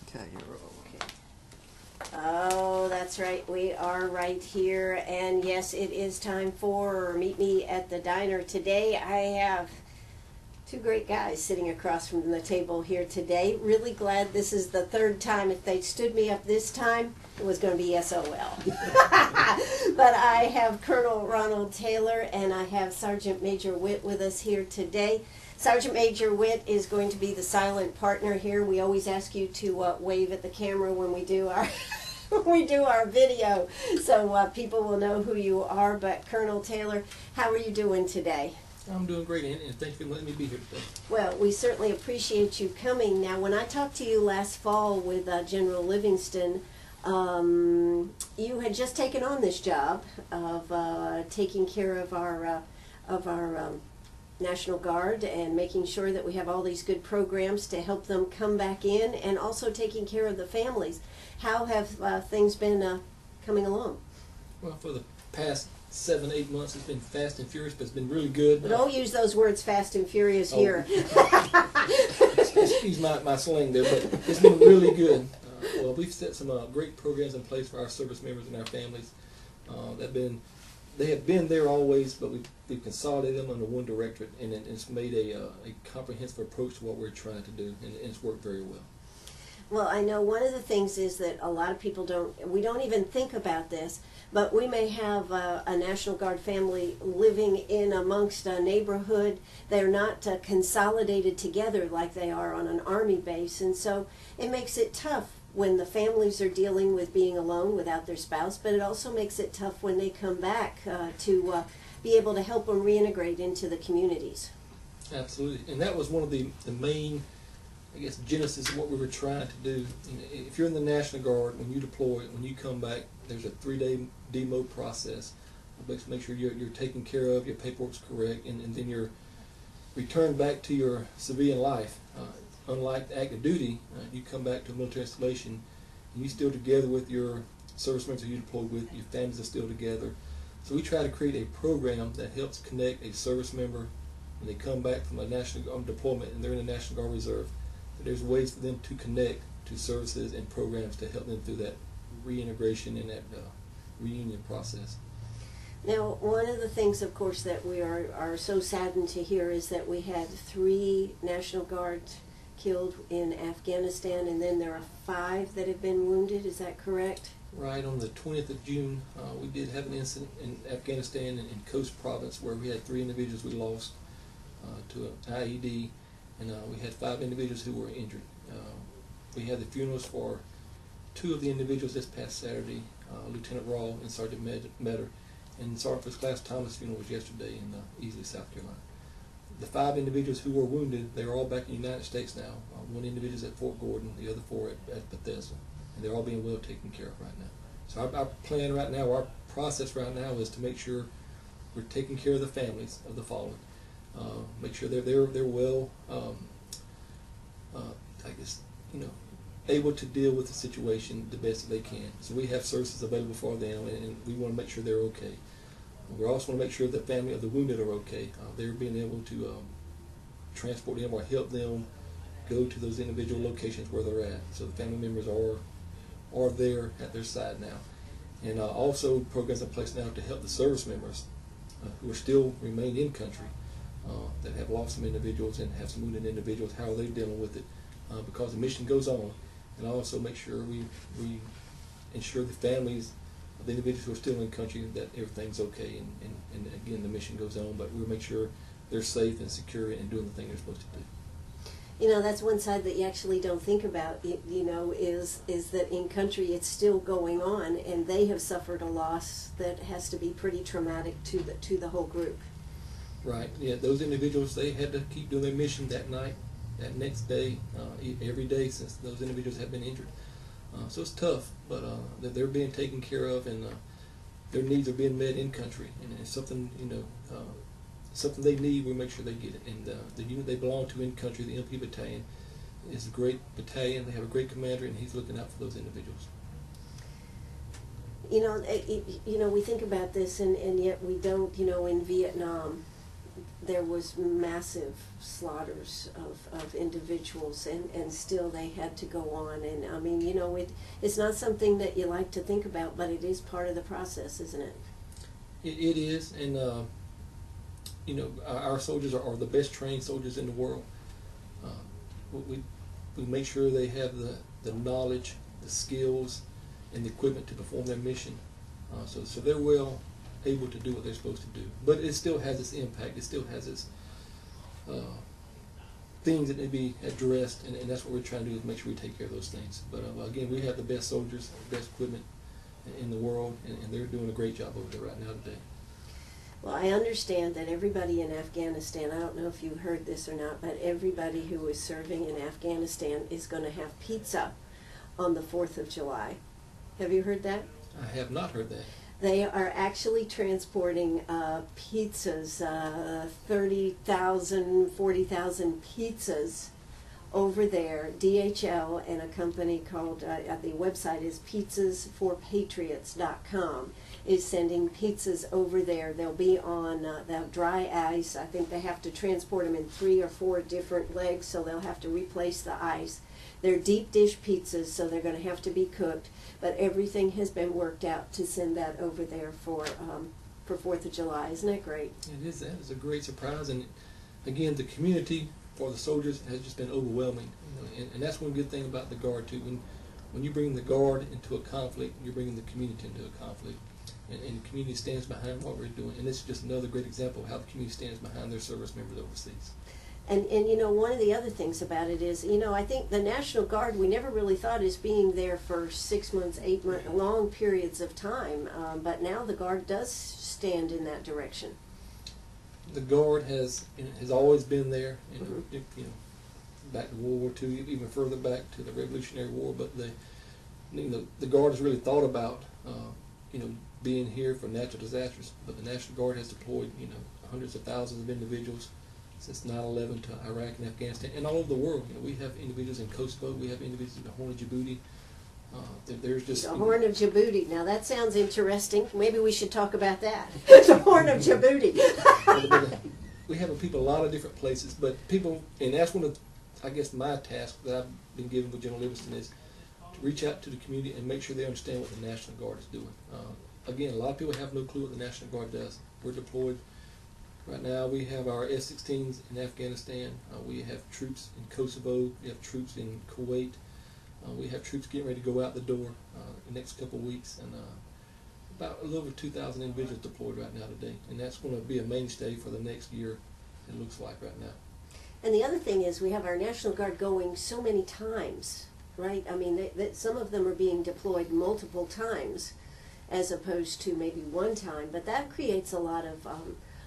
Okay, you're Okay. Oh, that's right. We are right here. And yes, it is time for Meet Me at the Diner. Today I have two great guys sitting across from the table here today. Really glad this is the third time. If they stood me up this time, it was going to be SOL. But I have Colonel Ronald Taylor and I have Sergeant Major Witt with us here today. Sergeant Major Witt is going to be the silent partner here. We always ask you to wave at the camera when we do our our video, so people will know who you are. But Colonel Taylor, how are you doing today? I'm doing great, and thank you for letting me be here today. Well, we certainly appreciate you coming. Now, when I talked to you last fall with General Livingston, you had just taken on this job of taking care of our National Guard and making sure that we have all these good programs to help them come back in, and also taking care of the families. How have things been coming along? Well, for the past 7-8 months, it's been fast and furious, but it's been really good. But don't use those words, fast and furious, here. Excuse my slang there, but it's been really good. Well, we've set some great programs in place for our service members and our families. They have been there always, but we've consolidated them under one directorate, and it's made a comprehensive approach to what we're trying to do, and it's worked very well. Well, I know one of the things is that a lot of people we don't even think about this, but we may have a National Guard family living in amongst a neighborhood. They're not consolidated together like they are on an Army base, and so it makes it tough when the families are dealing with being alone without their spouse, but it also makes it tough when they come back to be able to help them reintegrate into the communities. Absolutely, and that was one of the main, I guess, genesis of what we were trying to do. If you're in the National Guard, when you deploy, when you come back, there's a 3-day demo process. Make sure you're taken care of, your paperwork's correct, and then you're returned back to your civilian life. Unlike active duty, you come back to a military installation, and you're still together with your service members who you deployed with, your families are still together. So we try to create a program that helps connect a service member when they come back from a National Guard deployment and they're in the National Guard Reserve. There's ways for them to connect to services and programs to help them through that reintegration and that reunion process. Now, one of the things, of course, that we are so saddened to hear is that we had 3 National Guards killed in Afghanistan, and then there are 5 that have been wounded. Is that correct? Right. On the 20th of June, we did have an incident in Afghanistan in Coast Province where we had 3 individuals we lost to an IED, and we had 5 individuals who were injured. We had the funerals for 2 of the individuals this past Saturday, Lieutenant Raw and Sergeant Metter, and Sergeant First Class Thomas' funeral was yesterday in Easley, South Carolina. The 5 individuals who were wounded, they are all back in the United States now. 1 individual is at Fort Gordon, the other 4 at Bethesda, and they're all being well taken care of right now. So our plan right now, our process right now is to make sure we're taking care of the families of the fallen. Make sure they're well, I guess, able to deal with the situation the best that they can. So we have services available for them, and we want to make sure they're okay. We also want to make sure the family of the wounded are okay. They're being able to transport them or help them go to those individual locations where they're at. So the family members are there at their side now. And also programs in place now to help the service members who are still remain in country, that have lost some individuals and have some wounded individuals. How are they dealing with it? Because the mission goes on, and also make sure we ensure the families of the individuals who are still in country that everything's okay, and again the mission goes on, but we'll make sure they're safe and secure and doing the thing they're supposed to do. That's one side that you actually don't think about, is that in country it's still going on, and they have suffered a loss that has to be pretty traumatic to the whole group. Right. Yeah, those individuals, they had to keep doing their mission that night, that next day, every day since those individuals have been injured. So it's tough, but they're being taken care of, and their needs are being met in country, and it's something something they need. We make sure they get it. And the unit they belong to in country, the MP Battalion, is a great battalion. They have a great commander, and he's looking out for those individuals. We think about this, and yet we don't. In Vietnam, there was massive slaughters of individuals, and still they had to go on. And I mean, you know, it's not something that you like to think about, but it is part of the process, isn't it? It is, and you know, our soldiers are the best trained soldiers in the world. We make sure they have the knowledge, the skills, and the equipment to perform their mission. So they're well able to do what they're supposed to do. But it still has its impact. It still has its things that need to be addressed, and that's what we're trying to do, is make sure we take care of those things. But again, we have the best soldiers, the best equipment in the world, and they're doing a great job over there right now today. Well, I understand that everybody in Afghanistan, I don't know if you heard this or not, but everybody who is serving in Afghanistan is going to have pizza on the 4th of July. Have you heard that? I have not heard that. They are actually transporting pizzas, 30,000, 40,000 pizzas over there. DHL and a company called, the website is pizzasforpatriots.com, is sending pizzas over there. They'll be on the dry ice. I think they have to transport them in 3 or 4 different legs, so they'll have to replace the ice. They're deep dish pizzas, so they're going to have to be cooked, but everything has been worked out to send that over there for 4th of July. Isn't that great? It is. That is a great surprise, and again, the community for the soldiers has just been overwhelming. You know, and that's one good thing about the Guard too. When you bring the Guard into a conflict, you're bringing the community into a conflict, and the community stands behind what we're doing. And this is just another great example of how the community stands behind their service members overseas. And you know, one of the other things about it is, you know, I think the National Guard, we never really thought is being there for 6 months, 8 months, long periods of time. But now the Guard does stand in that direction. The Guard has always been there, back to World War II, even further back to the Revolutionary War. But the Guard has really thought about being here for natural disasters. But the National Guard has deployed hundreds of thousands of individuals since 9/11 to Iraq and Afghanistan and all over the world. You know, we have individuals in Kosovo, we have individuals in the Horn of Djibouti. There's just the Horn of Djibouti. Now that sounds interesting. Maybe we should talk about that. The Horn of Djibouti. We have people a lot of different places, but people, and that's one of, I guess, my task that I've been given with General Livingston is to reach out to the community and make sure they understand what the National Guard is doing. Again, a lot of people have no clue what the National Guard does. We're deployed. Right now we have our F-16s in Afghanistan. We have troops in Kosovo. We have troops in Kuwait. We have troops getting ready to go out the door the next couple of weeks, and about a little over 2,000 individuals deployed right now today. And that's going to be a mainstay for the next year, it looks like right now. And the other thing is we have our National Guard going so many times, right? I mean, some of them are being deployed multiple times as opposed to maybe one time, but that creates a lot of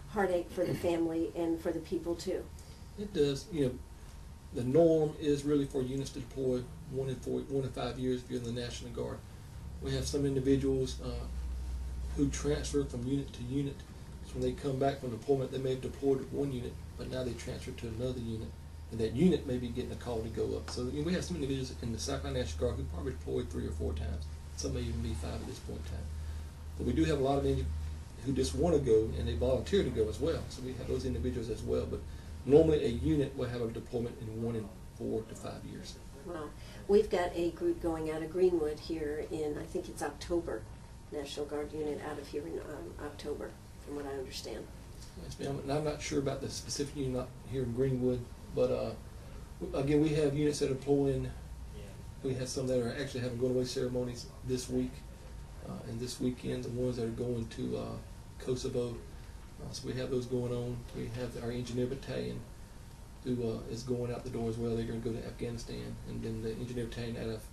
heartache for the family and for the people too. It does. The norm is really for units to deploy 1 in 5 years if you're in the National Guard. We have some individuals who transfer from unit to unit. So when they come back from deployment, they may have deployed with one unit, but now they transfer to another unit, and that unit may be getting a call to go up. So we have some individuals in the South Carolina National Guard who probably deployed 3 or 4 times. Some may even be 5 at this point in time. But we do have a lot of who just want to go, and they volunteer to go as well. So we have those individuals as well. But normally a unit will have a deployment in 1 in 4 to 5 years. Wow. We've got a group going out of Greenwood here in, I think it's October, National Guard unit out of here in October, from what I understand. Yes, ma'am. And I'm not sure about the specific unit here in Greenwood, but again, we have units that are deploying. We have some that are actually having going away ceremonies this week, and this weekend, the ones that are going to Kosovo. So we have those going on. We have our engineer battalion who is going out the door as well. They're going to go to Afghanistan, and then the engineer battalion out of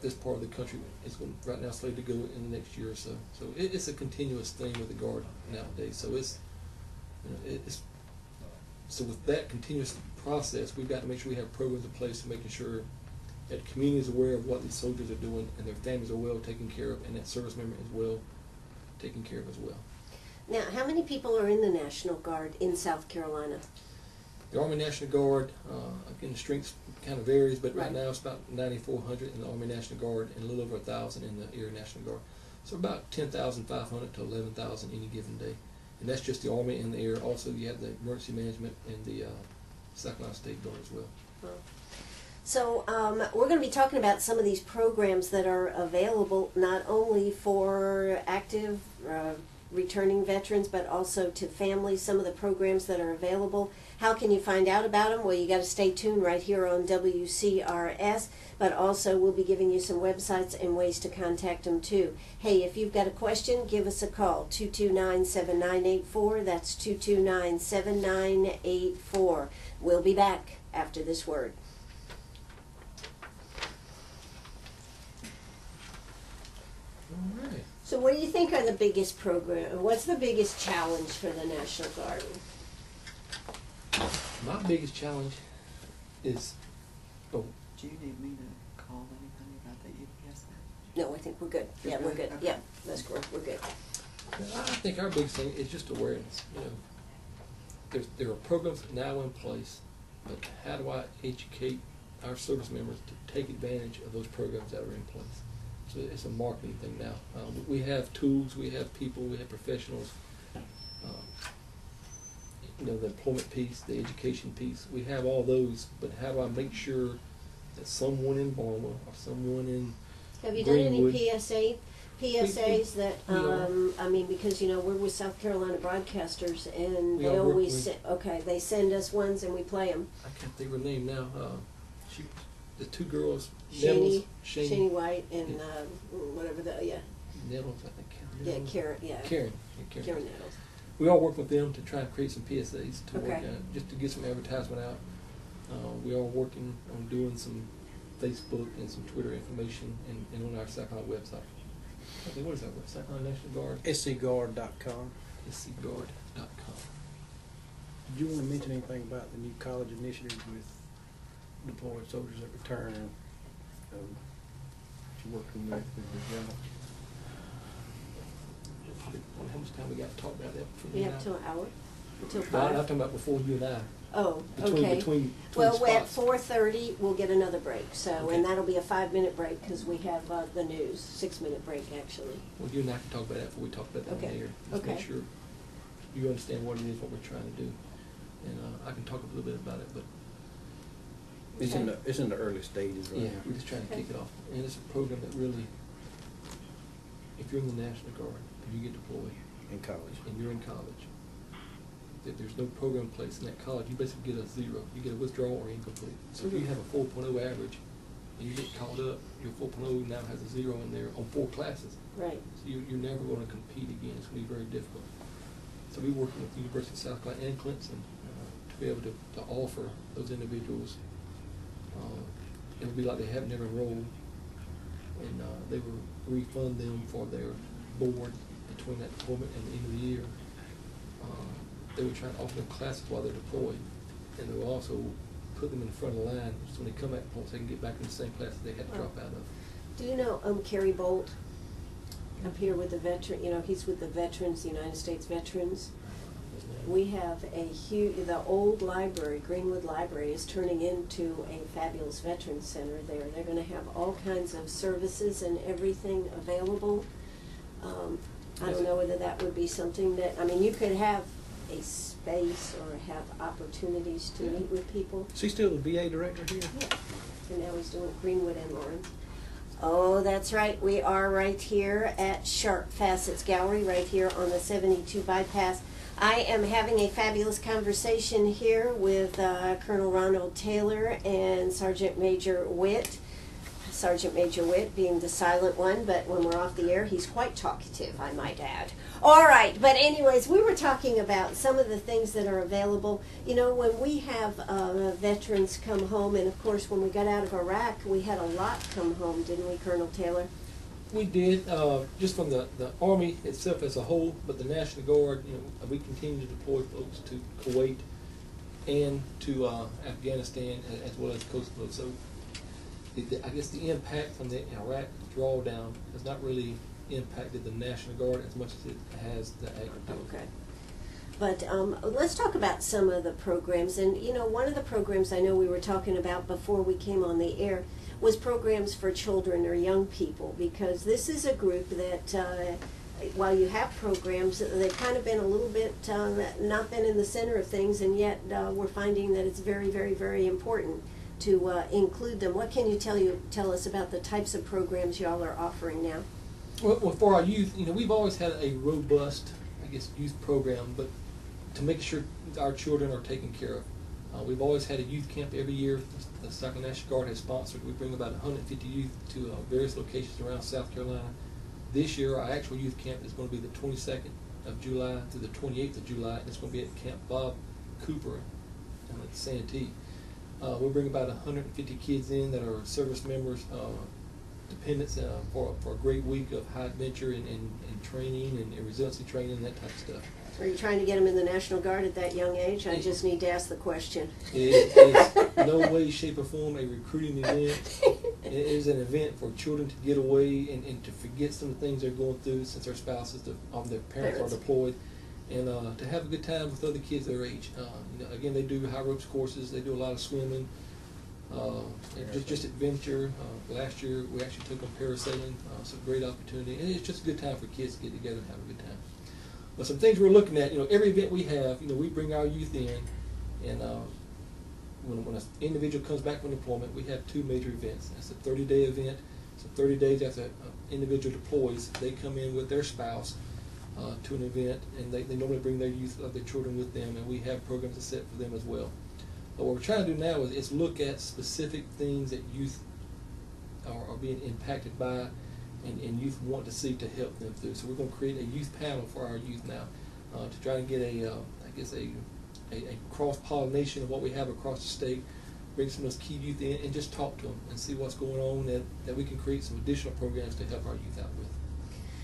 this part of the country is right now slated to go in the next year or so. So it's a continuous thing with the Guard nowadays. So so with that continuous process, we've got to make sure we have programs in place to making sure that the community is aware of what these soldiers are doing and their families are well taken care of, and that service member is well taken care of as well. Now, how many people are in the National Guard in South Carolina? The Army National Guard, again, the strength kind of varies, but right Right. now it's about 9,400 in the Army National Guard and a little over 1,000 in the Air National Guard. So about 10,500 to 11,000 any given day. And that's just the Army and the Air. Also, you have the Emergency Management and the South Carolina State Guard as well. So we're going to be talking about some of these programs that are available not only for active returning veterans, but also to families, some of the programs that are available. How can you find out about them? Well, you got to stay tuned right here on WCRS, but also we'll be giving you some websites and ways to contact them too. Hey, if you've got a question, give us a call, 229-7984. That's 229-7984. We'll be back after this word. All right. So what do you think are the biggest what's the biggest challenge for the National Guard? My biggest challenge is, Do you need me to call anything about the EPS? No, I think we're good. Yeah, we're good. Okay. Yeah, that's correct. We're good. I think our biggest thing is just awareness. There are programs now in place, but how do I educate our service members to take advantage of those programs that are in place? So it's a marketing thing now. We have tools, we have people, we have professionals. The employment piece, the education piece, we have all those, but how do I make sure that someone in Baltimore or someone in Have you Greenwood, done any PSAs that, we are. I mean, because, we're with South Carolina Broadcasters, and We they are always, working they send us ones and we play them. I can't think of her name now. The two girls, Shani Shani White and, whatever Nettles, I think. Karen Karen. Nettles. We all work with them to try and create some PSAs to work Okay. just to get some advertisement out. We are working on doing some Facebook and some Twitter information and on our South Carolina website. Okay, what is that website? South Carolina National Guard? scguard.com. scguard.com. Did you want to mention anything about the new college initiative with deployed soldiers that return? You're working with the general? How much time we got to talk about that? We have till an hour, until I'm 5. talking about before you and I. Oh, Between okay. Well, at spots. 4:30, we'll get another break. So, Okay. and that'll be a 5-minute break because we have the news. 6-minute break, actually. Well, you and I can talk about that before we talk about that Okay. on air. Just make Okay. sure you understand what it is, what we're trying to do. And I can talk a little bit about it, but It's in the early stages right yeah, now. we're just trying to Okay. kick it off. And it's a program that really, if you're in the National Guard and you get deployed In college. and you're in college, if there's no program in place in that college, you basically get a 0. You get a withdrawal or incomplete. So if you have a 4.0 average and you get called up, your 4.0 now has a 0 in there on 4 classes. Right. So you're never going to compete again. It's going to be very difficult. So we're working with the University of South Carolina and Clemson to be able to offer those individuals. It would be like they have never enrolled, and they will refund them for their board between that deployment and the end of the year. They would try to offer them classes while they're deployed, and they will also put them in the front of the line so when they come back home, they can get back in the same class that they had to drop out of. Do you know Kerry Bolt? Up here with the veteran, he's with the veterans, United States Veterans. We have the old library, Greenwood Library, is turning into a fabulous veterans center there. They're going to have all kinds of services and everything available. I don't know whether that would be something that, you could have a space or have opportunities to meet with people. Is he still the VA director here? Yeah. And now he's doing Greenwood and Lawrence. Oh, that's right. We are right here at Sharp Facets Gallery, right here on the 72 bypass. I am having a fabulous conversation here with Colonel Ronald Taylor and Sergeant Major Witt. Sergeant Major Witt being the silent one, but when we're off the air, he's quite talkative, I might add. All right, but anyways, we were talking about some of the things that are available. When we have veterans come home, and of course when we got out of Iraq, we had a lot come home, didn't we, Colonel Taylor? We did, just from the Army itself as a whole, but the National Guard, we continue to deploy folks to Kuwait and to Afghanistan as well as Kosovo. So I guess the impact from the Iraq drawdown has not really impacted the National Guard as much as it has the active duty. Okay. But let's talk about some of the programs. And, one of the programs I know we were talking about before we came on the air was programs for children or young people, because this is a group that, while you have programs, they've kind of been a little bit not been in the center of things, and yet we're finding that it's very, very, very important to include them. What can you tell us about the types of programs y'all are offering now? Well, for our youth, we've always had a robust, I guess, youth program, but to make sure our children are taken care of. We've always had a youth camp every year. The South Carolina National Guard has sponsored. We bring about 150 youth to various locations around South Carolina. This year, our actual youth camp is going to be the 22nd of July through the 28th of July, and it's going to be at Camp Bob Cooper at Santee. We'll bring about 150 kids in that are service members, dependents for a great week of high adventure and training and resiliency training and that type of stuff. Are you trying to get them in the National Guard at that young age? I just need to ask the question. It is no way, shape, or form a recruiting event. It is an event for children to get away and to forget some of the things they're going through since their spouses, their parents are deployed, and to have a good time with other kids their age. Again, they do high ropes courses. They do a lot of swimming. Just adventure. Last year we actually took them parasailing. It's a great opportunity, and it's just a good time for kids to get together and have a good time. But some things we're looking at, every event we have, we bring our youth in, and when an individual comes back from deployment, we have two major events. That's a 30-day event. So 30 days after an individual deploys, they come in with their spouse to an event, and they normally bring their youth, their children with them, and we have programs set for them as well. But what we're trying to do now is look at specific things that youth are being impacted by, and youth want to see to help them through. So we're going to create a youth panel for our youth now to try to get a cross-pollination of what we have across the state, bring some of those key youth in and just talk to them and see what's going on, that we can create some additional programs to help our youth out with.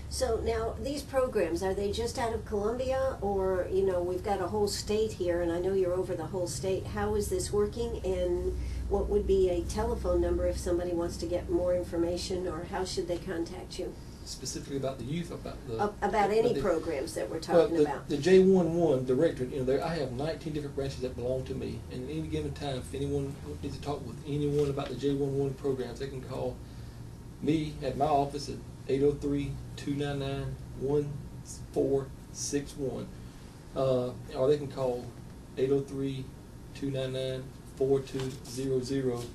So now, these programs, are they just out of Columbia, or, we've got a whole state here, and I know you're over the whole state. How is this working, and what would be a telephone number if somebody wants to get more information, or how should they contact you? Specifically about the youth, about any programs that we're talking about. The J11 Directorate, I have 19 different branches that belong to me, and at any given time, if anyone needs to talk with anyone about the J11 programs, they can call me at my office at 803-299-1461, or they can call 803-299-4200,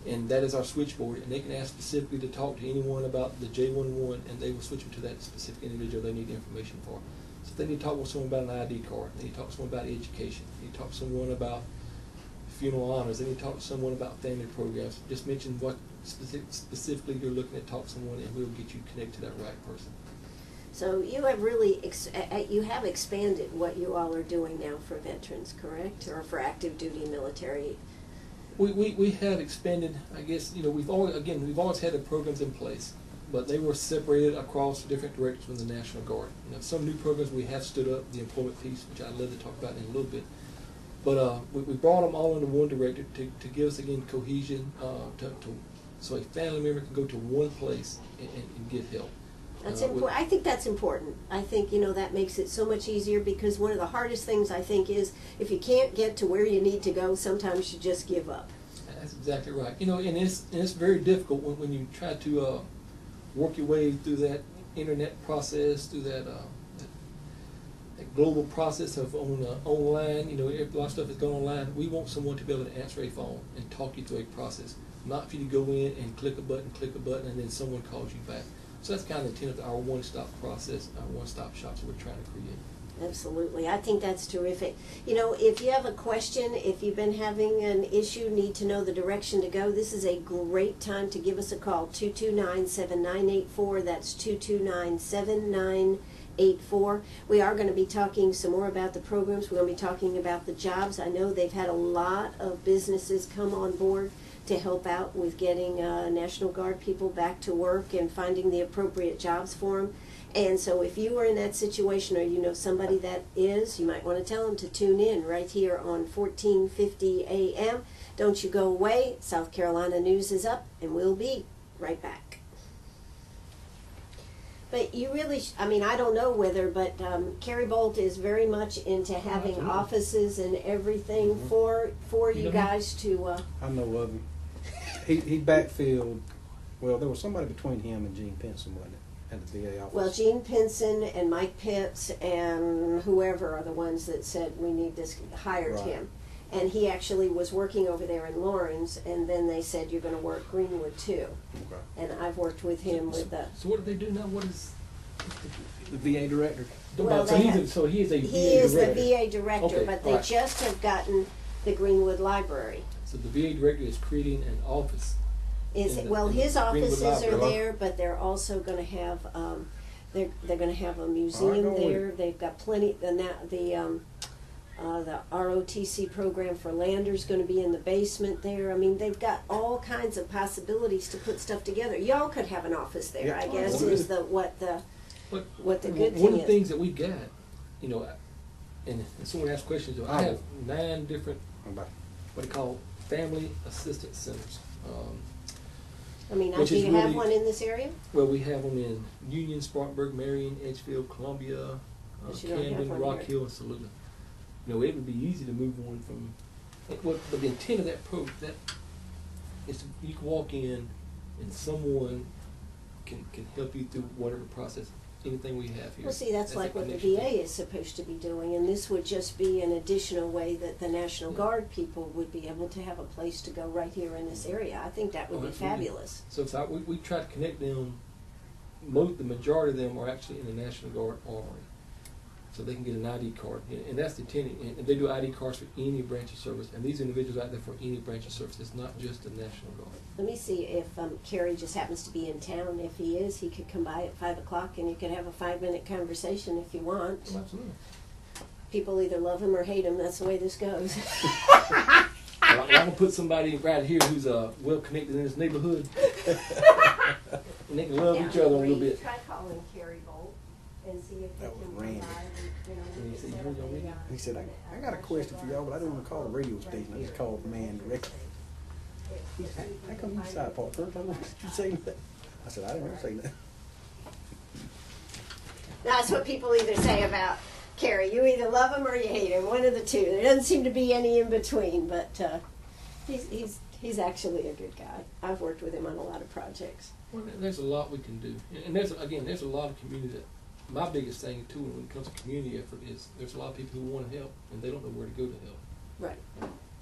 and that is our switchboard, and they can ask specifically to talk to anyone about the J11, and they will switch them to that specific individual they need information for. So if they need to talk with someone about an ID card, they need to talk to someone about education, they need to talk to someone about funeral honors, they need to talk to someone about family programs. Just mention what specifically you're looking at, talk to someone, and we'll get you connected to that right person. So you have really you have expanded what you all are doing now for veterans, correct, or for active duty military? We have expanded. I guess we've always had the programs in place, but they were separated across different directors from the National Guard. Some new programs we have stood up, the employment piece, which I'd love to talk about in a little bit. But we brought them all under one director to give us, again, cohesion, so a family member can go to one place and get help. That's important. I think that's important. I think, that makes it so much easier, because one of the hardest things, I think, is if you can't get to where you need to go, sometimes you just give up. That's exactly right. And it's very difficult when you try to work your way through that internet process, through that global process of online. A lot of stuff is going online. We want someone to be able to answer a phone and talk you through a process, not for you to go in and click a button, and then someone calls you back. So that's kind of the intent of our one-stop process, our one-stop shops that we're trying to create. Absolutely. I think that's terrific. If you have a question, if you've been having an issue, need to know the direction to go, this is a great time to give us a call, 229-7984. That's 229-7984. We are going to be talking some more about the programs. We're going to be talking about the jobs. I know they've had a lot of businesses come on board to help out with getting National Guard people back to work and finding the appropriate jobs for them. And so if you are in that situation, or you know somebody that is, you might want to tell them to tune in right here on 1450 AM. Don't you go away. South Carolina News is up, and we'll be right back. But you really, I don't know whether, but Kerry Bolt is very much into having offices and everything for you guys to... I know of him. He backfilled, well, there was somebody between him and Gene Pinson, wasn't it? at the VA office? Well, Gene Pinson and Mike Pitts and whoever are the ones that said we need this, hired Right. him. And he actually was working over there in Lawrence, and then they said, you're gonna work Greenwood too. Okay. And I've worked with him with the, So what do they do now? What is? The VA director? Well, so they he's have- a, so he is a he VA is the director. VA director, Okay, but they alright. just have gotten the Greenwood Library. So the VA director is creating an office. Is, In the- well, in the his Greenwood offices are Library. there, but they're also gonna have, they're gonna have a museum know it. there. They've got plenty, the ROTC program for Lander's gonna be in the basement there. I mean, they've got all kinds of possibilities to put stuff together. Y'all could have an office there, Yeah. I guess, Well, is what the good One thing of the is. things that we got, you know, and someone asked questions, I have 9 different, About what they call family assistance centers. I mean, which do is you have really- one in this area? Well, we have them in Union, Spartanburg, Marion, Edgefield, Columbia, But you don't have Camden, one Rock here. Hill, and Saluda. You know, it would be easy to move one from, but the intent of that that is you can walk in and someone can help you through whatever process, anything we have here. Well, see, that's a like what the connection VA to. is supposed to be doing, and this would just be an additional way that the National Guard people would be able to have a place to go right here in this area. I think that would Oh, be absolutely. fabulous. So we try to connect them. The majority of them are actually in the National Guard Armory, so they can get an ID card, and that's the intent. And they do ID cards for any branch of service, and these individuals out there for any branch of service. It's not just the National Guard. Let me see if Kerry just happens to be in town. If he is, he could come by at 5 o'clock, and you could have a 5-minute conversation if you want. Oh, absolutely. People either love him or hate him. That's the way this goes. Well, I'm gonna put somebody right here who's well connected in this neighborhood, and they can love each other a little bit. Try calling Kerry Bolt and see if he That was can Randy. provide. And he said, "You heard your radio?" He said, I got a question for y'all, but I didn't want to call the radio station. I just called the man directly. He said, how come you side part first? I wanted you to say that. I said, I didn't want to say that. That's what people either say about Kerry. You either love him or you hate him. One of the two. There doesn't seem to be any in between. But he's actually a good guy. I've worked with him on a lot of projects. Well, there's a lot we can do, and there's a lot of community. My biggest thing too, when it comes to community effort, is there's a lot of people who want to help and they don't know where to go to help. Right.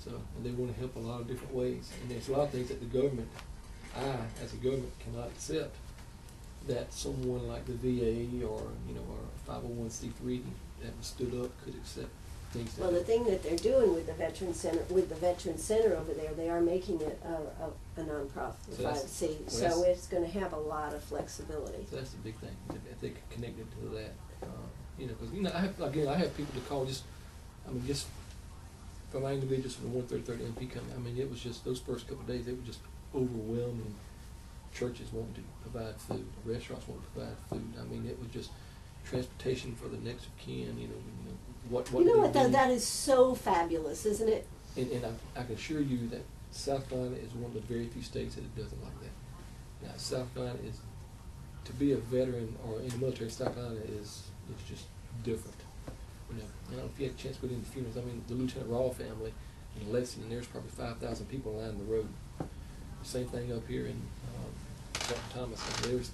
So, and they want to help a lot of different ways, and there's a lot of things that the government, as a government, cannot accept. That someone like the VA or or a 501c3 that was stood up could accept things. That Well, the thing that they're doing with the Veteran Center, over there, they are making it a nonprofit, So that's- 5C. well, So that's- it's going to have a lot of flexibility. So that's the big thing, that they could connect it to that. Because I have people to call just for my individuals from the 133rd MP coming. I mean, it was just those first couple of days, they were just overwhelming. Churches wanting to provide food, restaurants wanting to provide food. I mean, it was just transportation for the next of kin. What You know do what, they need? that is so fabulous, isn't it? And I can assure you that South Carolina is one of the very few states that it doesn't like that. Now, South Carolina is, to be a veteran or in the military, South Carolina is just different. I don't know if you had a chance to go to the funerals. I mean, the Lieutenant Rawl family in Lexington, there's probably 5,000 people lining the road. Same thing up here in St. Thomas. And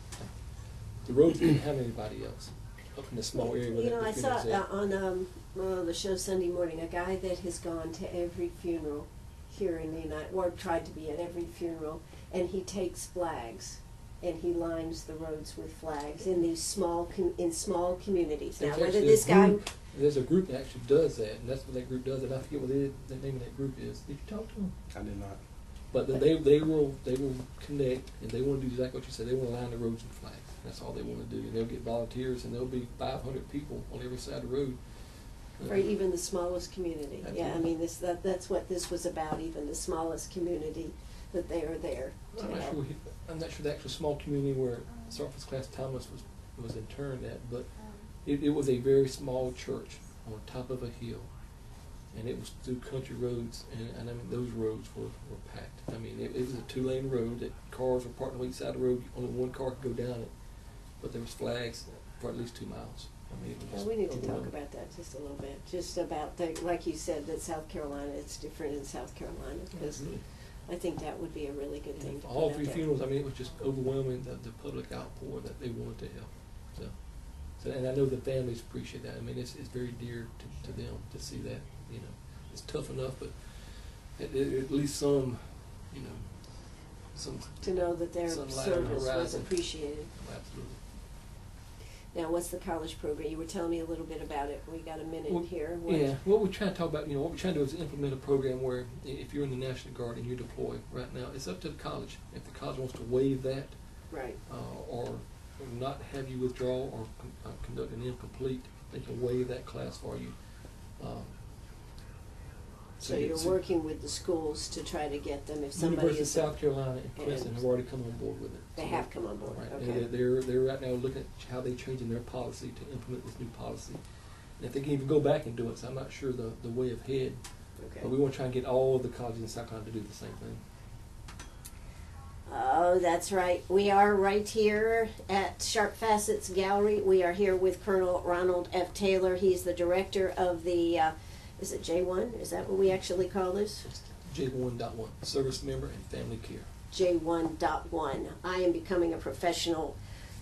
the roads didn't have anybody else up in the small area where I the saw funerals at. on the show Sunday morning a guy that has gone to every funeral here in the United, or tried to be at every funeral, and he takes flags and he lines the roads with flags in these small communities. Now, There's whether actually this a guy, group- there's a group that actually does that, and that's what that group does. And I forget what the name of that group is. Did you talk to them? I did not. But they will connect, and they want to do exactly what you said. They want to line the roads with flags. That's all they want to do, and they'll get volunteers, and there'll be 500 people on every side of the road. for even the smallest community. Yeah, I Absolutely. mean, that's what this was about, even the smallest community, that they are there to help. I'm not sure the actual small community where Surface Class Thomas was interned at, but it was a very small church on top of a hill, and it was through country roads, and I mean those roads were packed. I mean it was a 2-lane road that cars were parked on each side of the road. Only one car could go down it, but there was flags for at least 2 miles. I mean, it was Well, just we need to talk overwhelming. about that just a little bit, just about like you said, that South Carolina, it's different in South Carolina, because Absolutely. I think that would be a really good thing to All put out three there. funerals, I mean, it was just overwhelming, the public outpour that they wanted to help. So, and I know the families appreciate that. I mean, it's very dear to them to see that. You know, it's tough enough, but at least some, you know, some To know that their sunlight on the service was horizon. appreciated. Absolutely. Now, what's the college program? You were telling me a little bit about it. We got a minute Well, here. What- Yeah, what we're trying to talk about, you know, what we're trying to do is implement a program where if you're in the National Guard and you deploy right now, it's up to the college. If the college wants to waive that, Right. or not have you withdraw or conduct an incomplete, they can waive that class for you. So you're working with the schools to try to get them if somebody University of is. South Carolina and Princeton and have already come on board with it. They So have come on board, Right, okay. and they're right now looking at how they're changing their policy to implement this new policy. And if they can even go back and do it, so I'm not sure the way ahead. Okay. But we want to try and get all of the colleges in South Carolina to do the same thing. Oh, that's right. We are right here at Sharp Facets Gallery. We are here with Colonel Ronald F. Taylor. He's the director of the, is it J1? Is that what we actually call this? J1.1, Service Member and Family Care. J1.1. I am becoming a professional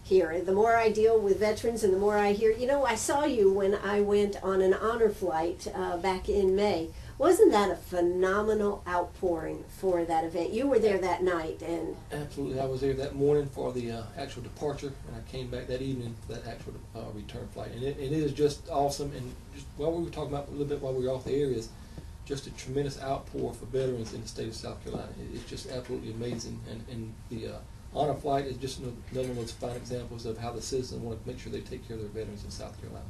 here. The more I deal with veterans and the more I hear, you know, I saw you when I went on an honor flight back in May. Wasn't that a phenomenal outpouring for that event? You were there that night, and Absolutely. I was there that morning for the actual departure, and I came back that evening for that actual return flight. And it is just awesome. And just what we were talking about a little bit while we were off the air is just a tremendous outpour for veterans in the state of South Carolina. It's just absolutely amazing. And the honor flight is just another one of those fine examples of how the citizens want to make sure they take care of their veterans in South Carolina.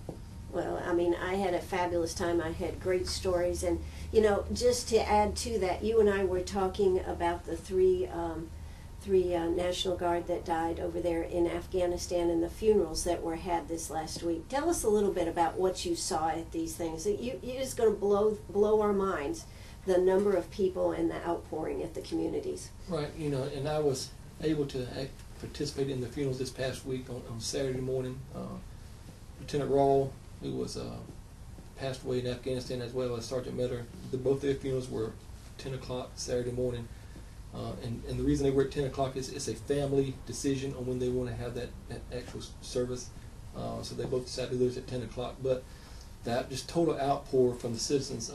well, I mean, I had a fabulous time. I had great stories, and you know, just to add to that, you and I were talking about the three National Guard that died over there in Afghanistan and the funerals that were had this last week. Tell us a little bit about what you saw at these things. You're just going to blow our minds, the number of people and the outpouring at the communities. Right, you know, and I was able to participate in the funerals this past week on Saturday morning. Lieutenant Rawls, who was passed away in Afghanistan, as well as Sergeant Metter, both their funerals were 10 o'clock Saturday morning. And the reason they were at 10 o'clock is it's a family decision on when they want to have that actual service. So they both decided to do this at 10 o'clock. But that just total outpour from the citizens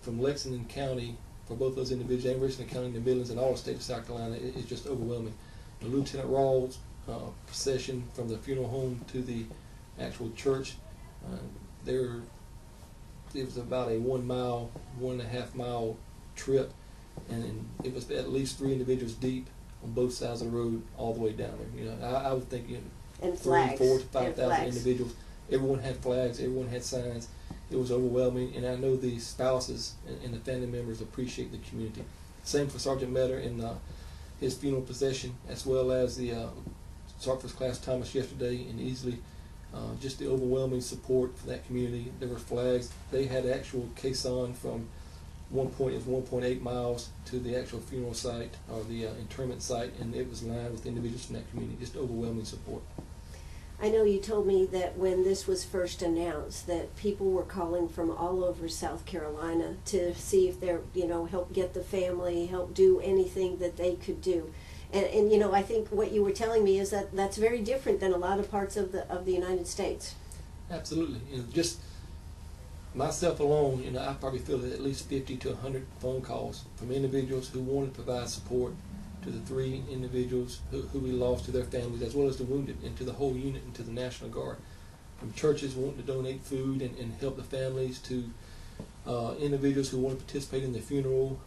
from Lexington County, for both those individuals, and Richland County, the Midlands, and all the state of South Carolina, is just overwhelming. The Lieutenant Rawls procession from the funeral home to the actual church, it was about a 1.5 mile trip, and it was at least 3 individuals deep on both sides of the road all the way down there. You know, I would think, you know, And 3, flags. 4 to And 5,000 flags. individuals. Everyone had flags. Everyone had signs. It was overwhelming, and I know the spouses and the family members appreciate the community. Same for Sergeant Metter in his funeral procession, as well as the Sergeant First Class Thomas yesterday, and easily just the overwhelming support for that community. There were flags. They had actual caisson from 1.8 miles to the actual funeral site or the interment site, and it was lined with individuals from that community. Just overwhelming support. I know you told me that when this was first announced that people were calling from all over South Carolina to see if they're, you know, help get the family, help do anything that they could do. And you know, I think what you were telling me is that that's very different than a lot of parts of the United States. Absolutely. You know, just myself alone, you know, I probably feel at least 50 to 100 phone calls from individuals who want to provide support to the 3 individuals who we lost to their families, as well as the wounded, and to the whole unit and to the National Guard. From churches wanting to donate food and help the families, to individuals who want to participate in the funeral,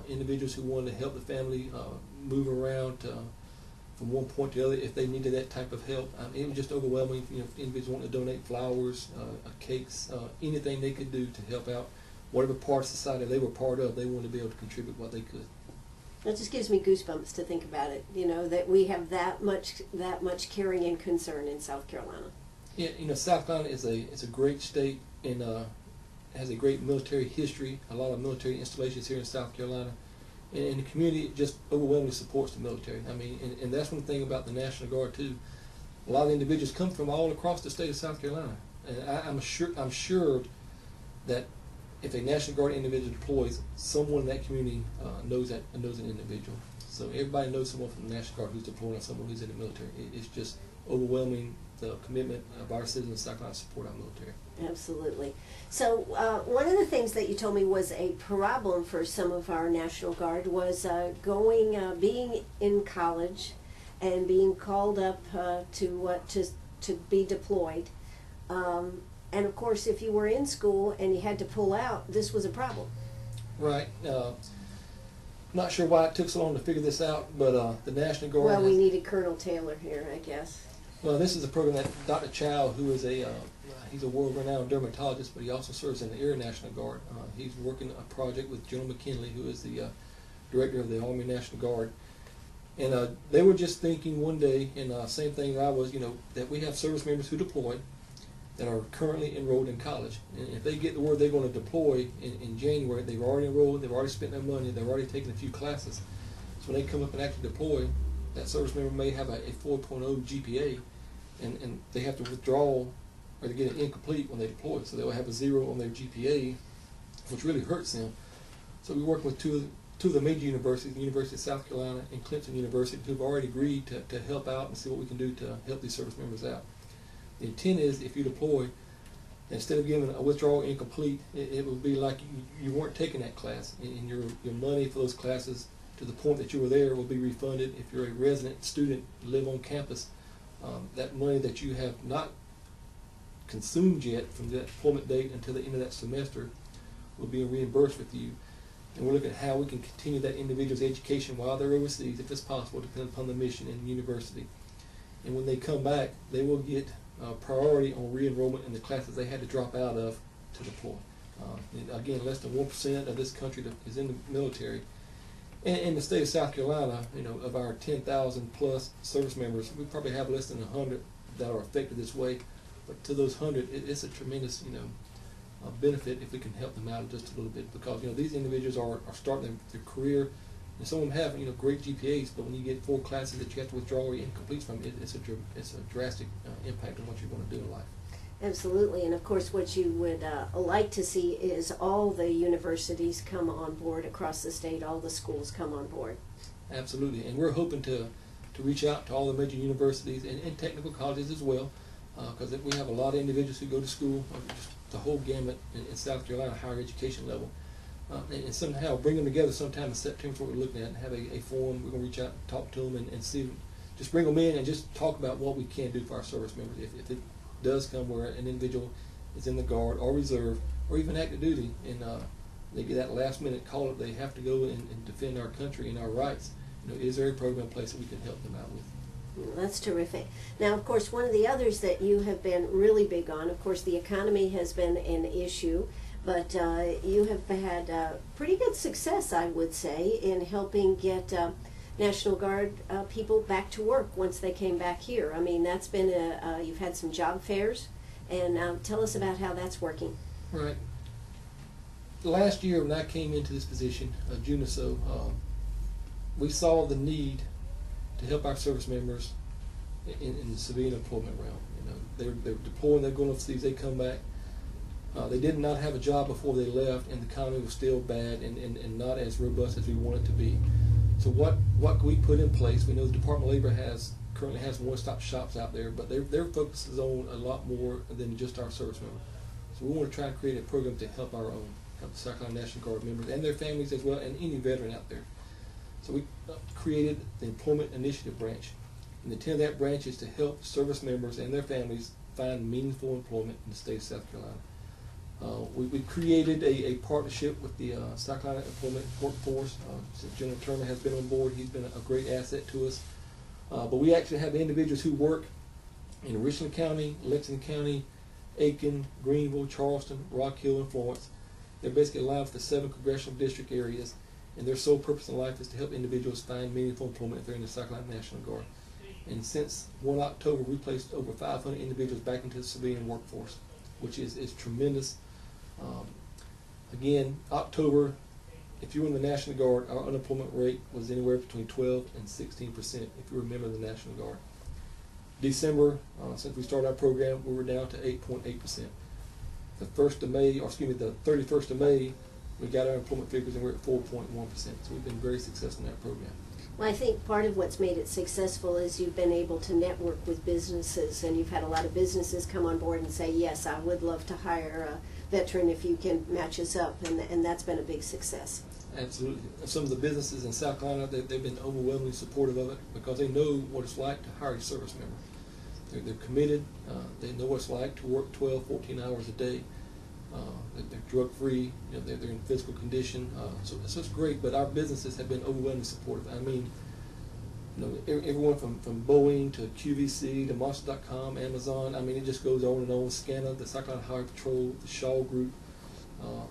individuals who want to help the family move around from one point to the other if they needed that type of help. It was just overwhelming. You know, individuals wanting to donate flowers, cakes, anything they could do to help out whatever part of society they were part of. They wanted to be able to contribute what they could. It just gives me goosebumps to think about it. You know, that we have that much caring and concern in South Carolina. Yeah, you know, South Carolina is a great state and has a great military history. A lot of military installations here in South Carolina, and the community just overwhelmingly supports the military. I mean, and that's one thing about the National Guard too. A lot of individuals come from all across the state of South Carolina, and I'm sure that if a National Guard individual deploys, someone in that community knows an individual. So everybody knows someone from the National Guard who's deployed or someone who's in the military. It's just overwhelming the commitment of our citizens of South Carolina to support our military. Absolutely. So one of the things that you told me was a problem for some of our National Guard was being in college and being called up to be deployed. And of course, if you were in school and you had to pull out, this was a problem. Right. Not sure why it took so long to figure this out, but the National Guard. Well, we needed Colonel Taylor here, I guess. Well, this is a program that Dr. Chow, who is he's a world-renowned dermatologist, but he also serves in the Air National Guard. He's working a project with General McKinley, who is the director of the Army National Guard. And they were just thinking one day, and same thing that I was, that we have service members who deploy that are currently enrolled in college. And if they get the word they're going to deploy in January, they've already enrolled, they've already spent their money, they've already taken a few classes. So when they come up and actually deploy, that service member may have a 4.0 GPA, and they have to withdraw or they get an incomplete when they deploy. So they'll have a 0 on their GPA, which really hurts them. So we work with two of the major universities, the University of South Carolina and Clemson University, who've already agreed to help out and see what we can do to help these service members out. The intent is, if you deploy, instead of giving a withdrawal incomplete, it would be like you weren't taking that class, and your money for those classes to the point that you were there will be refunded. If you're a resident student, live on campus, that money that you have not consumed yet from that deployment date until the end of that semester will be reimbursed with you. And we're looking at how we can continue that individual's education while they're overseas, if it's possible, depending upon the mission and the university. And when they come back, they will get priority on re-enrollment in the classes they had to drop out of to deploy. And again, less than 1% of this country is in the military. And in the state of South Carolina, of our 10,000 plus service members, we probably have less than 100 that are affected this way. But to those 100, it's a tremendous, benefit if we can help them out just a little bit, because these individuals are starting their career, and some of them have great GPAs, but when you get 4 classes that you have to withdraw or incomplete from, it's a drastic impact on what you're going to do in life. Absolutely, and of course what you would like to see is all the universities come on board across the state, all the schools come on board. Absolutely, and we're hoping to reach out to all the major universities and technical colleges as well, because we have a lot of individuals who go to school, just the whole gamut in South Carolina, higher education level. And somehow bring them together sometime in September is what we're looking at, and have a forum. We're going to reach out and talk to them and see, just bring them in and just talk about what we can do for our service members. If it does come where an individual is in the Guard or Reserve or even active duty, and they get that last minute call that they have to go and defend our country and our rights, is there a program in place that we can help them out with? That's terrific. Now, of course, one of the others that you have been really big on, of course, the economy has been an issue, but you have had pretty good success, I would say, in helping get National Guard people back to work once they came back here. I mean, that's been you've had some job fairs, and tell us about how that's working. Right. Last year when I came into this position, June or so, we saw the need to help our service members in the civilian employment realm. They're deploying, they're going overseas, they come back. They did not have a job before they left, and the economy was still bad and not as robust as we want it to be. So what can we put in place? We know the Department of Labor currently has one-stop shops out there, but their focus is on a lot more than just our service members. So we want to try to create a program to help our own, help the South Carolina National Guard members and their families as well, and any veteran out there. So we created the Employment Initiative Branch. And the intent of that branch is to help service members and their families find meaningful employment in the state of South Carolina. We created a partnership with the South Carolina Employment Workforce. General Turner has been on board. He's been a great asset to us. But we actually have individuals who work in Richland County, Lexington County, Aiken, Greenville, Charleston, Rock Hill, and Florence. They're basically aligned with the 7 congressional district areas, and their sole purpose in life is to help individuals find meaningful employment if they're in the South Carolina National Guard. And since 1 October, we placed over 500 individuals back into the civilian workforce, which is tremendous. Again, October, if you were in the National Guard, our unemployment rate was anywhere between 12 and 16%, if you remember the National Guard. December, since we started our program, we were down to 8.8%. the 1st of May, or excuse me, the 31st of May, we got our employment figures and we're at 4.1%. So we've been very successful in that program. Well, I think part of what's made it successful is you've been able to network with businesses, and you've had a lot of businesses come on board and say, yes, I would love to hire a veteran if you can match us up, and that's been a big success. Absolutely. Some of the businesses in South Carolina, they've been overwhelmingly supportive of it because they know what it's like to hire a service member. They're committed. They know what it's like to work 12, 14 hours a day. They're drug-free. They're in physical condition. So it's great, but our businesses have been overwhelmingly supportive. I mean, everyone from Boeing to QVC to Monster.com, Amazon. I mean, it just goes on and on. SCANA, the South Carolina Highway Patrol, the Shaw Group. I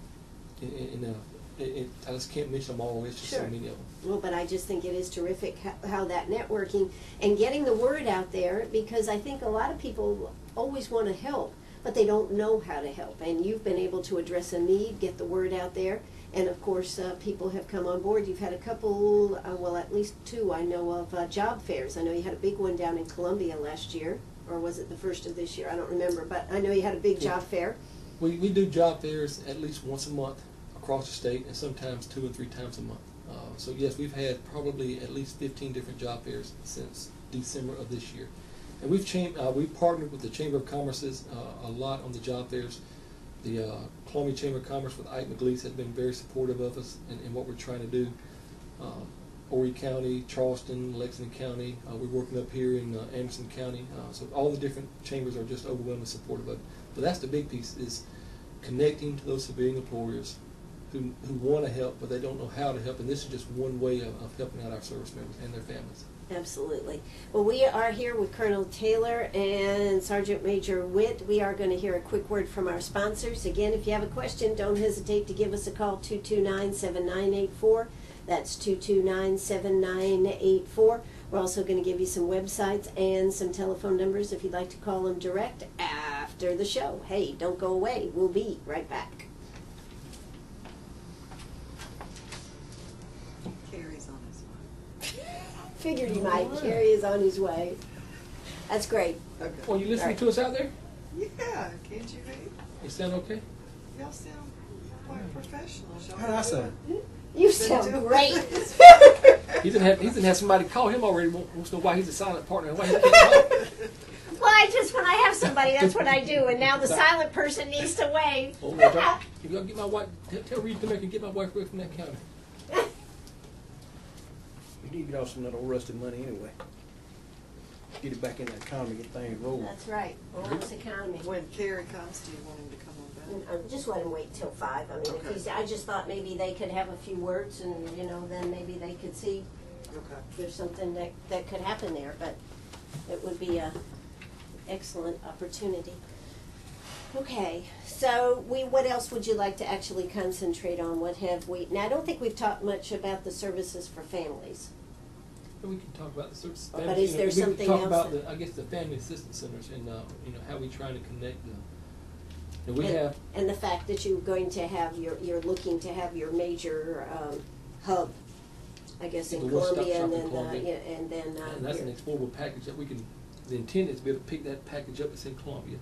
just can't mention them all. It's just Sure. so many of them. Well, but I just think it is terrific how that networking and getting the word out there, because I think a lot of people always want to help, but they don't know how to help. And you've been able to address a need, get the word out there, and of course people have come on board. You've had a couple, well, at least 2 I know of, job fairs. I know you had a big one down in Columbia last year, or was it the first of this year? I don't remember, but I know you had a big job fair. We do job fairs at least once a month across the state, and sometimes 2 and 3 times a month. So yes, we've had probably at least 15 different job fairs since December of this year. And we've partnered with the Chamber of Commerce's a lot on the job fairs. The Columbia Chamber of Commerce with Ike McLeese has been very supportive of us and what we're trying to do. Horry County, Charleston, Lexington County. We're working up here in Anderson County. So all the different chambers are just overwhelmingly supportive of it. But that's the big piece, is connecting to those civilian employers who want to help, but they don't know how to help. And this is just one way of helping out our service members and their families. Absolutely. Well, we are here with Colonel Taylor and Sergeant Major Witt. We are going to hear a quick word from our sponsors. Again, if you have a question, don't hesitate to give us a call, 229-7984. That's 229-7984. We're also going to give you some websites and some telephone numbers if you'd like to call them direct after the show. Hey, don't go away. We'll be right back. Carrie's on his way. Figured he might. Carrie is on his way. That's great. Okay. Well, you listening Right. to us out there? Yeah, can't you read? You sound okay? Y'all sound quite professionals. Y'all How did I sound? You sound great. He didn't have somebody call him already. Wants to know why he's a silent partner and why he can't talk. Well, when I have somebody, that's what I do. And now the silent person needs to wave. Oh, well, Doc, if y'all get my wife, tell Reed to come back and get my wife away from that counter. You need to get off some of that old rusted money anyway. Get it back in the economy, get things rolling. That's right. Honest economy. When Carrie comes, do you want him to come on back? Just let him wait till 5. I mean, Okay. if he's, I just thought maybe they could have a few words, and then maybe they could see Okay. if there's something that could happen there. But it would be a excellent opportunity. Okay, so what else would you like to actually concentrate on? What have we? Now, I don't think we've talked much about the services for families. And we can talk about the service. But is there something we can talk else about that- the family assistance centers and how we trying to connect them. And we have And the fact that you're going to have you're looking to have your major hub, I guess, in The one-stop Columbia, shop and in then Columbia. and then and that's an exportable package that we can. The intent is to be able to pick that package up that's in Columbia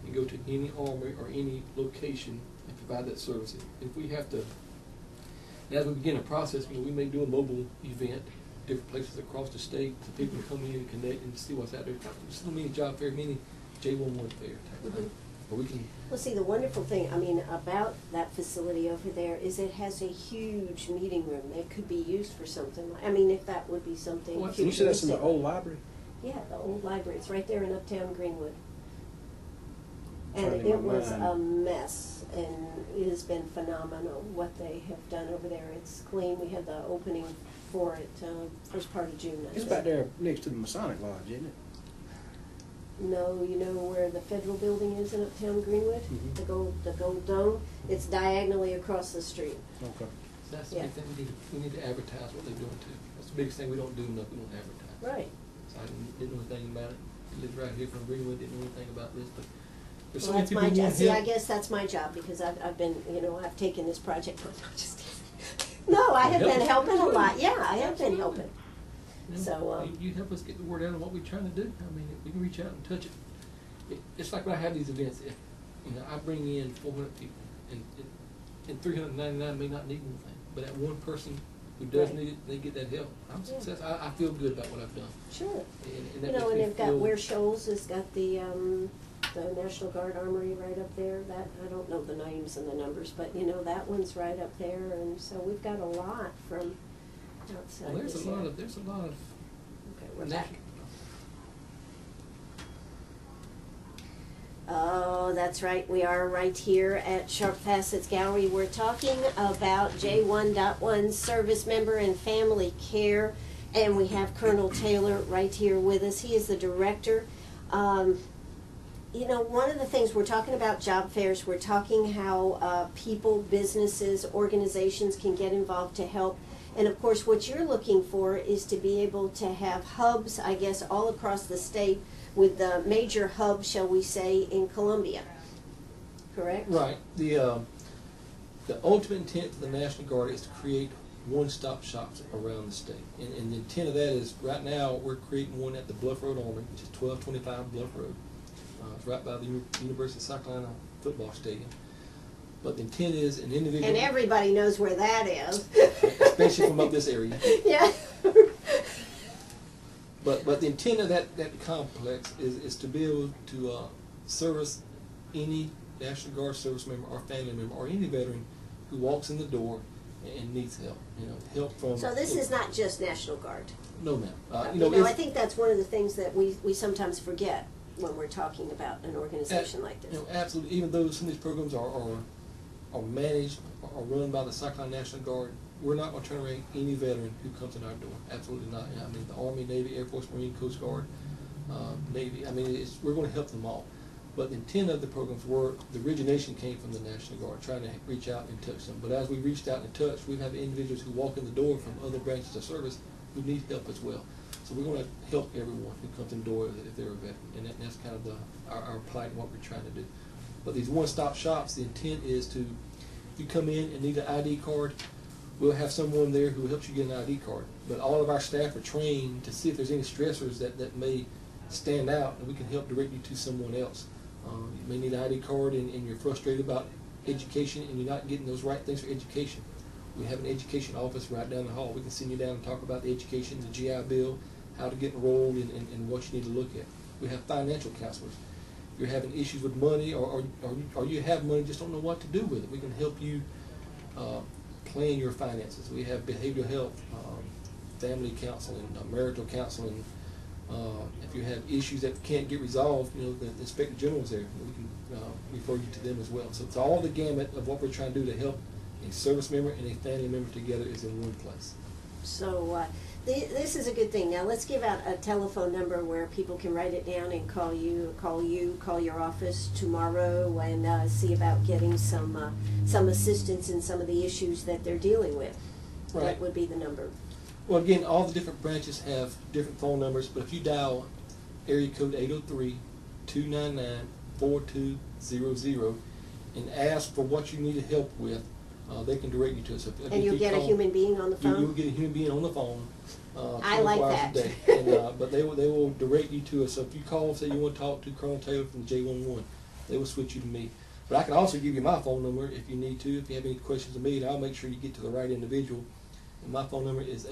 and go to any armory or any location and provide that service. If we have to, and as we begin the process, we may do a mobile event, different places across the state, so people can come in and connect and see what's out there. Just a mini job fair, mini J11 fair type of thing. But we can. Well, see, the wonderful thing, about that facility over there is it has a huge meeting room that could be used for something. If that would be something. Well, So you said that's in the futuristic. old library? Yeah, the old library. It's right there in Uptown Greenwood. And Trying to it get my was mind. a mess, and it has been phenomenal what they have done over there. It's clean. We had the opening for it first part of June. I It's think. back there next to the Masonic Lodge, isn't it? No, you know where the federal building is in Uptown Greenwood? Mhm. The gold dome? It's diagonally across the street. Okay. That's the Yeah. big thing we need to advertise what they're doing too. That's the biggest thing we don't do enough. We don't advertise. Right. So I didn't know anything about it. I lived right here from Greenwood, didn't know anything about this, but there's so Well, many that's people my who job. want See, I help. guess that's my job because I've been, I've taken this project on. No, I have been helping a lot. Yeah, I have been helping. You know, So, you help us get the word out on what we're trying to do. I mean, we can reach out and touch it. It's like when I have these events. You know, I bring in 400 people, and 399 may not need anything, but that one person who does Right. need it, they get that help. I'm Yeah. successful. I feel good about what I've done. Sure. And that You know, makes and me they've got feel- where Shoals has got the National Guard Armory right up there. That I don't know the names and the numbers, but you know that one's right up there, and so we've got a lot from outside. Well, there's this a lot area. of Okay, we're back. national. Oh, that's right. We are right here at Sharp Facets Gallery. We're talking about J1.1 service member and family care, and we have Colonel Taylor right here with us. He is the director. You know, one of the things we're talking about job fairs, we're talking how people, businesses, organizations can get involved to help. And of course, what you're looking for is to be able to have hubs, I guess, all across the state, with the major hub, shall we say, in Columbia. Correct? Right. The ultimate intent of the National Guard is to create one-stop shops around the state. And the intent of that is, right now, we're creating one at the Bluff Road Armory, which is 1225 Bluff Road. It's right by the University of South Carolina football stadium. But the intent is an individual... And everybody knows where that is. especially from up this area. Yeah. But the intent of that complex is to be able to service any National Guard service member or family member or any veteran who walks in the door and needs help. You know, help from. So this is not just National Guard. No, ma'am. I think that's one of the things that we sometimes forget when we're talking about an organization like this. You know, absolutely. Even though some of these programs are managed or run by the South Carolina National Guard, we're not going to turn away any veteran who comes in our door. Absolutely not. I mean, the Army, Navy, Air Force, Marine, Coast Guard, Navy. I mean, we're going to help them all. But the intent of the programs were, the origination came from the National Guard, trying to reach out and touch them. But as we reached out and touched, we have individuals who walk in the door from other branches of service who need help as well. So we're going to help everyone who comes in the door if they're a veteran. And that's kind of our plight and what we're trying to do. But these one-stop shops, the intent is to, if you come in and need an ID card, we'll have someone there who helps you get an ID card. But all of our staff are trained to see if there's any stressors that may stand out, and we can help direct you to someone else. You may need an ID card and you're frustrated about education and you're not getting those right things for education. We have an education office right down the hall. We can send you down and talk about the education, the GI Bill, how to get enrolled, and what you need to look at. We have financial counselors. If you're having issues with money or you have money, just don't know what to do with it, we can help you plan your finances. We have behavioral health, family counseling, marital counseling. If you have issues that can't get resolved, you know, the Inspector General is there. We can refer you to them as well. So it's all the gamut of what we're trying to do to help a service member and a family member together is in one place. So this is a good thing. Now let's give out a telephone number where people can write it down and call your office tomorrow and see about getting some assistance in some of the issues that they're dealing with. Right. That would be the number. Well, again, all the different branches have different phone numbers, but if you dial area code 803-299-4200 and ask for what you need help with, they can direct you to us. And you'll get a human being on the phone? You'll get a human being on the phone. I like 24 hours that. a day. And, but they will direct you to us. So if you call, say you want to talk to Colonel Taylor from J11, they will switch you to me. But I can also give you my phone number if you need to. If you have any questions of me, and I'll make sure you get to the right individual. And my phone number is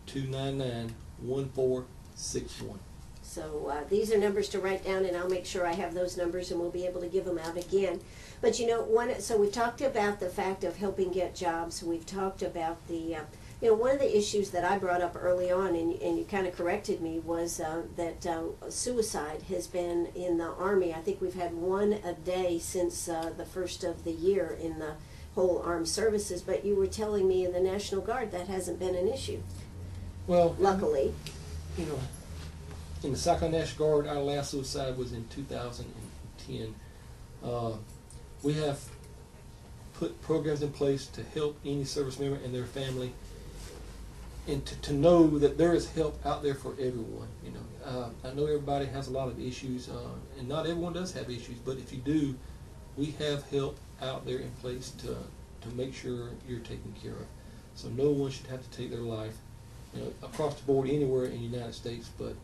803-299-1461. So these are numbers to write down, and I'll make sure I have those numbers, and we'll be able to give them out again. But you know, so we've talked about the fact of helping get jobs. We've talked about the, one of the issues that I brought up early on, and you kind of corrected me, was that suicide has been in the Army. I think we've had one a day since the first of the year in the whole armed services. But you were telling me in the National Guard that hasn't been an issue. Well, luckily. You know, in the South Carolina National Guard, our last suicide was in 2010. We have put programs in place to help any service member and their family, and to know that there is help out there for everyone. You know, I know everybody has a lot of issues, and not everyone does have issues, but if you do, we have help out there in place to make sure you're taken care of. So no one should have to take their life, you know, across the board anywhere in the United States, but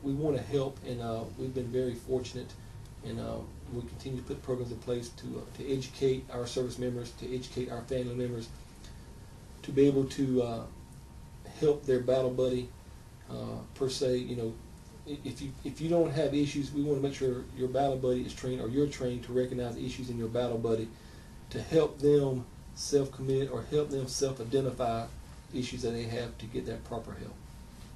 we want to help, and we've been very fortunate and we continue to put programs in place to educate our service members, to educate our family members, to be able to help their battle buddy per se. You know, if you don't have issues, we want to make sure your battle buddy is trained, or you're trained to recognize issues in your battle buddy, to help them self-commit or help them self-identify issues that they have to get that proper help.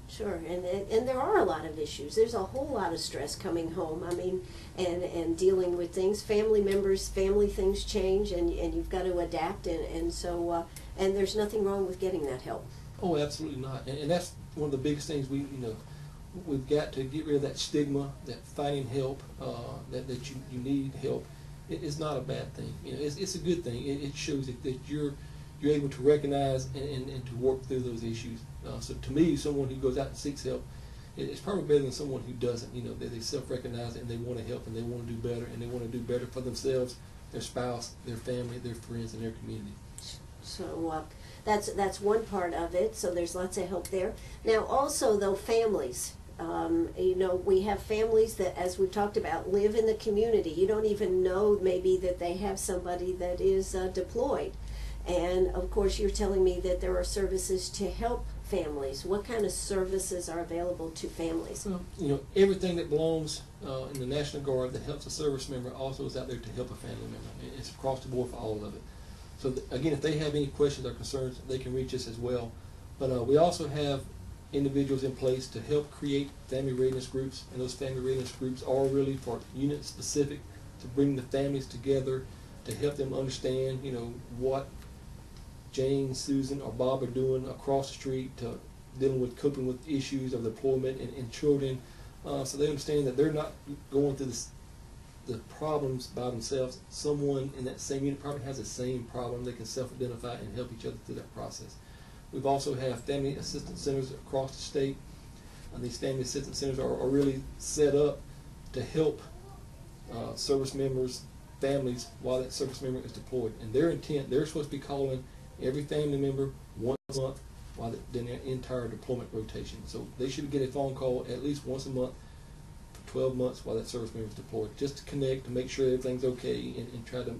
Sure, and there are a lot of issues. There's a whole lot of stress coming home. I mean, and dealing with things. Family members, family things change, and you've got to adapt, and so and there's nothing wrong with getting that help. Oh, absolutely not. And that's one of the biggest things we've got to get rid of that stigma, that finding help, that you need help. It's not a bad thing. You know, it's a good thing. It shows that you're able to recognize and to work through those issues. So to me, someone who goes out and seeks help, it's probably better than someone who doesn't. You know, they self-recognize it and they want to help and they want to do better, and they want to do better for themselves, their spouse, their family, their friends, and their community. So that's one part of it. So there's lots of help there. Now also though, families. You know, we have families that, as we've talked about, live in the community. You don't even know maybe that they have somebody that is deployed. And of course you're telling me that there are services to help families. What kind of services are available to families? Well, you know, everything that belongs in the National Guard that helps a service member also is out there to help a family member. It's across the board for all of it. So again, if they have any questions or concerns, they can reach us as well. But we also have individuals in place to help create family readiness groups, and those family readiness groups are really for unit specific, to bring the families together, to help them understand, you know, what Jane, Susan, or Bob are doing across the street, to dealing with coping with issues of deployment and children, so they understand that they're not going through the problems by themselves. Someone in that same unit probably has the same problem. They can self-identify and help each other through that process. We've also have family assistance centers across the state, and these family assistance centers are really set up to help service members, families, while that service member is deployed. And their intent, they're supposed to be calling every family member once a month while they're in their entire deployment rotation. So they should get a phone call at least once a month for 12 months while that service member is deployed, just to connect, to make sure everything's okay, and try to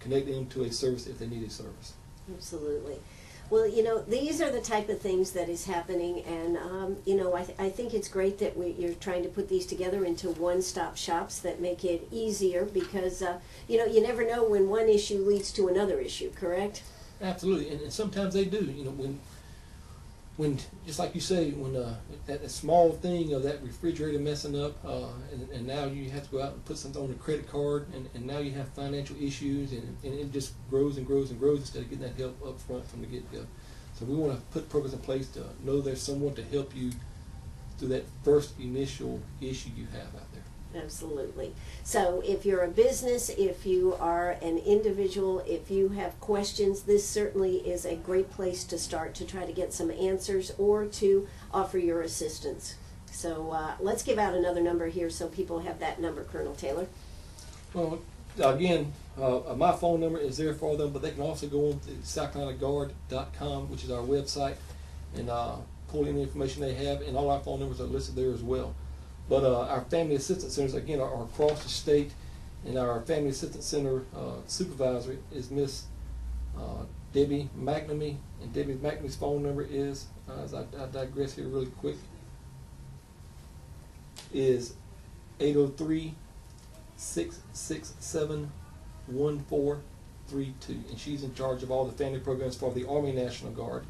connect them to a service if they need a service. Absolutely. Well, you know, these are the type of things that is happening, and you know, I think it's great that you're trying to put these together into one-stop shops that make it easier, because you know, you never know when one issue leads to another issue, correct? Absolutely, and sometimes they do. You know, when just like you say, when that small thing of that refrigerator messing up, and now you have to go out and put something on a credit card, and now you have financial issues, and it just grows and grows and grows instead of getting that help up front from the get-go. So we want to put programs in place to know there's someone to help you through that first initial issue you have out there. Absolutely. So if you're a business, if you are an individual, if you have questions, this certainly is a great place to start to try to get some answers or to offer your assistance. So let's give out another number here so people have that number, Colonel Taylor. Well, again, my phone number is there for them, but they can also go on to SouthCarolinaGuard.com, which is our website, and pull any information they have, and all our phone numbers are listed there as well. But our family assistance centers, again, are across the state, and our family assistance center supervisor is Miss Debbie McNamee, and Debbie McNamee's phone number is, as I digress here really quick, is 803-667-1432, and she's in charge of all the family programs for the Army National Guard.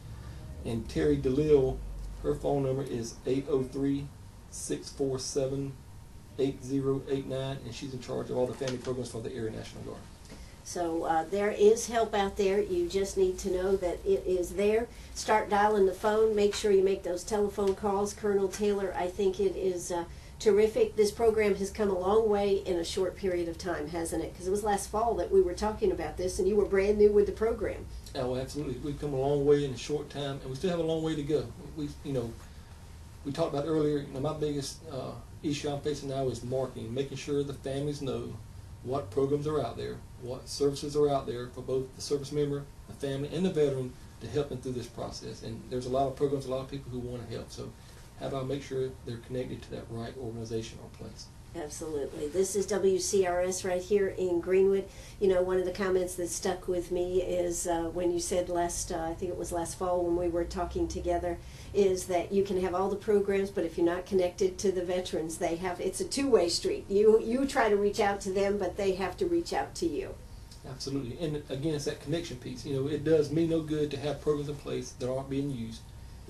And Terry DeLille, her phone number is 803-647-8089, and she's in charge of all the family programs for the Air National Guard. So there is help out there. You just need to know that it is there. Start dialing the phone. Make sure you make those telephone calls. Colonel Taylor, I think it is terrific. This program has come a long way in a short period of time, hasn't it? Because it was last fall that we were talking about this, and you were brand new with the program. Oh, absolutely. We've come a long way in a short time, and we still have a long way to go. We talked about earlier, my biggest issue I'm facing now is marketing, making sure the families know what programs are out there, what services are out there for both the service member, the family, and the veteran to help them through this process. And there's a lot of programs, a lot of people who want to help. So how do I make sure they're connected to that right organization or place? Absolutely. This is WCRS right here in Greenwood. You know, one of the comments that stuck with me is when you said I think it was last fall when we were talking together, is that you can have all the programs, but if you're not connected to the veterans, it's a two-way street. You try to reach out to them, but they have to reach out to you. Absolutely. And again, it's that connection piece. You know, it does me no good to have programs in place that aren't being used.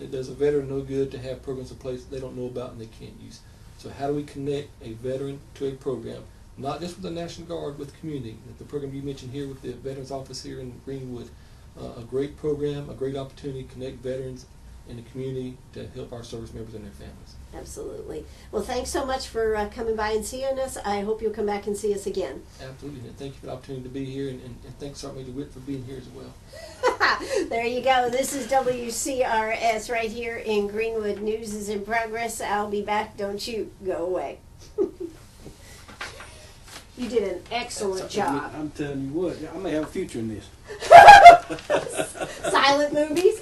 It does a veteran no good to have programs in place they don't know about and they can't use. So how do we connect a veteran to a program, not just with the National Guard, with the community? The program you mentioned here with the Veterans Office here in Greenwood, a great program, a great opportunity to connect veterans in the community to help our service members and their families. Absolutely. Well, thanks so much for coming by and seeing us. I hope you'll come back and see us again. Absolutely. And thank you for the opportunity to be here, and thanks certainly to Whit for being here as well. There you go. This is WCRS right here in Greenwood. News is in progress. I'll be back. Don't you go away. You did an excellent job. I'm telling you what, I may have a future in this. Silent movies?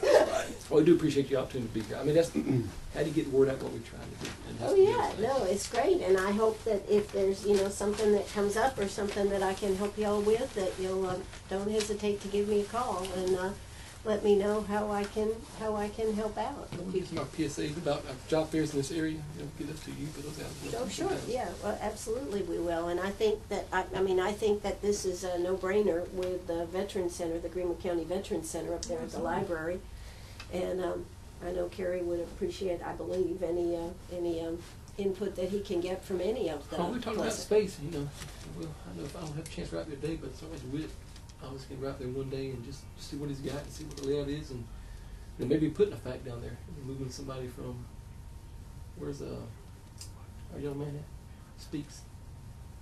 Well, we do appreciate the opportunity to be here. I mean, that's how do you get the word out what we're trying to do? And that's Oh the yeah, other thing. no, it's great, and I hope that if there's something that comes up or something that I can help y'all with, that you'll don't hesitate to give me a call and let me know how I can help out. We'll get some of our PSAs about job fairs in this area. Get up to you, put those out. Oh sure, yeah, well, absolutely we will, and I think that I think that this is a no-brainer with the Veterans Center, the Greenwood County Veterans Center up there at the library, and I know Kerry would appreciate, I believe, any input that he can get from any of the. Well, we're talking about space, well, I know if I don't have a chance to go out there today, but it's always Whit. I was going to go out there one day and just see what he's got and see what the layout is, and maybe putting a fact down there, moving somebody from where's our young man at? Speaks.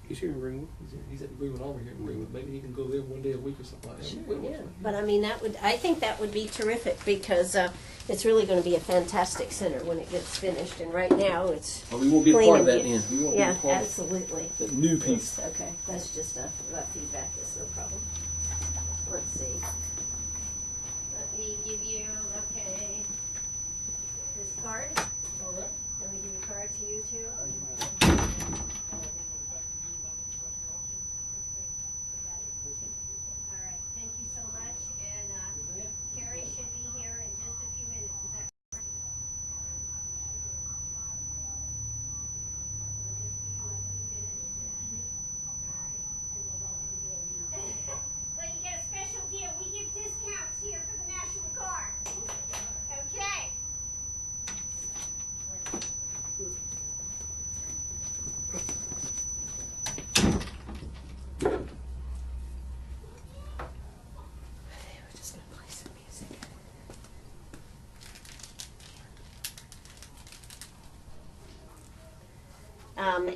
He's here in Greenwood. He's at the Greenwood Armory here in Greenwood. Maybe he can go there one day a week or something like that. Sure, yeah. But I mean, I think that would be terrific because it's really going to be a fantastic center when it gets finished. And right now, it's Well, we won't be a clean part of and that new. then. We won't Yeah, be a part absolutely. of that new piece. Okay, that's just that feedback. That's no problem. Let's see. Let me give you this card. All right. Let me give a card to you too. All right, thank you so much, and Carrie should be here in just a few minutes. Is that correct? Well, you get a special deal. We give discounts here for the National Guard. Okay. We're just gonna play some music.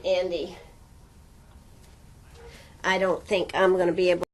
Andy, I don't think I'm gonna be able